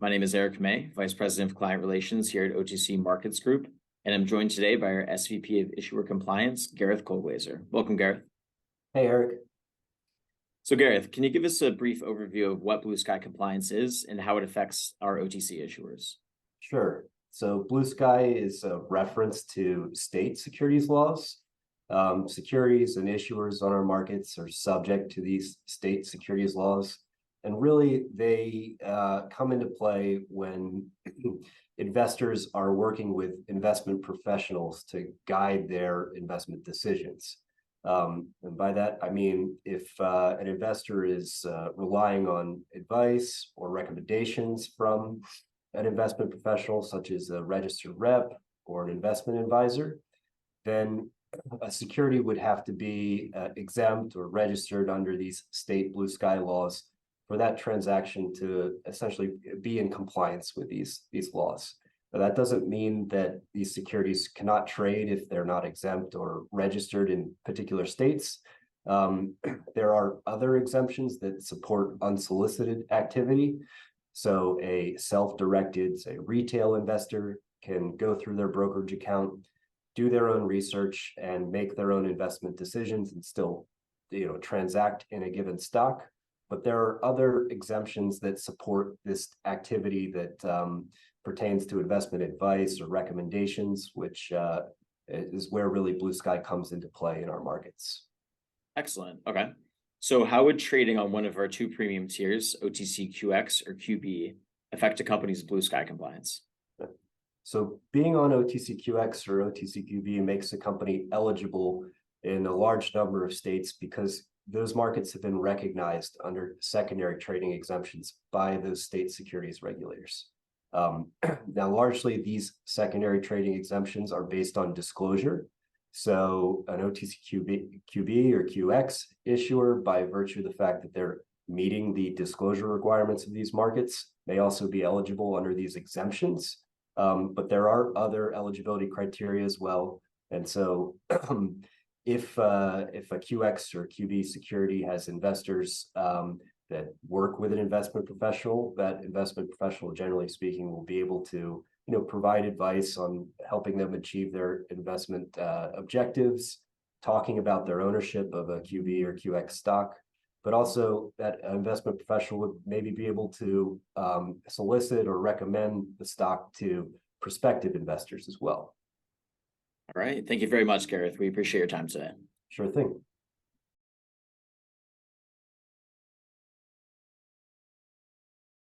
My name is Eric May, Vice President of Client Relations here at OTC Markets Group, and I'm joined today by our SVP of Issuer Compliance, Gareth Colglazier. Welcome, Gareth. Hey, Eric. So, Gareth, can you give us a brief overview of what Blue Sky Compliance is and how it affects our OTC issuers? Sure. So Blue Sky is a reference to state securities laws. Securities and issuers on our markets are subject to these state securities laws. And really, they come into play when investors are working with investment professionals to guide their investment decisions. And by that, I mean, if an investor is relying on advice or recommendations from an investment professional, such as a registered rep or an investment advisor, then a security would have to be exempt or registered under these state Blue Sky laws for that transaction to essentially be in compliance with these laws. But that doesn't mean that these securities cannot trade if they're not exempt or registered in particular states. There are other exemptions that support unsolicited activity. So a self-directed, say, retail investor can go through their brokerage account, do their own research, and make their own investment decisions and still, transact in a given stock. But there are other exemptions that support this activity that pertains to investment advice or recommendations, which is where really Blue Sky comes into play in our markets. Excellent. Okay. So how would trading on one of our two premium tiers, OTCQX or QB, affect a company's Blue Sky compliance? So being on OTCQX or OTCQB makes a company eligible in a large number of states because those markets have been recognized under secondary trading exemptions by those state securities regulators. Now, largely, these secondary trading exemptions are based on disclosure. So an OTCQB or QX issuer, by virtue of the fact that they're meeting the disclosure requirements of these markets, may also be eligible under these exemptions. But there are other eligibility criteria as well. And so if a QX or QB security has investors that work with an investment professional, that investment professional, generally speaking, will be able to provide advice on helping them achieve their investment objectives, talking about their ownership of a QB or QX stock, but also that investment professional would maybe be able to solicit or recommend the stock to prospective investors as well. All right. Thank you very much, Gareth. We appreciate your time today. Sure thing.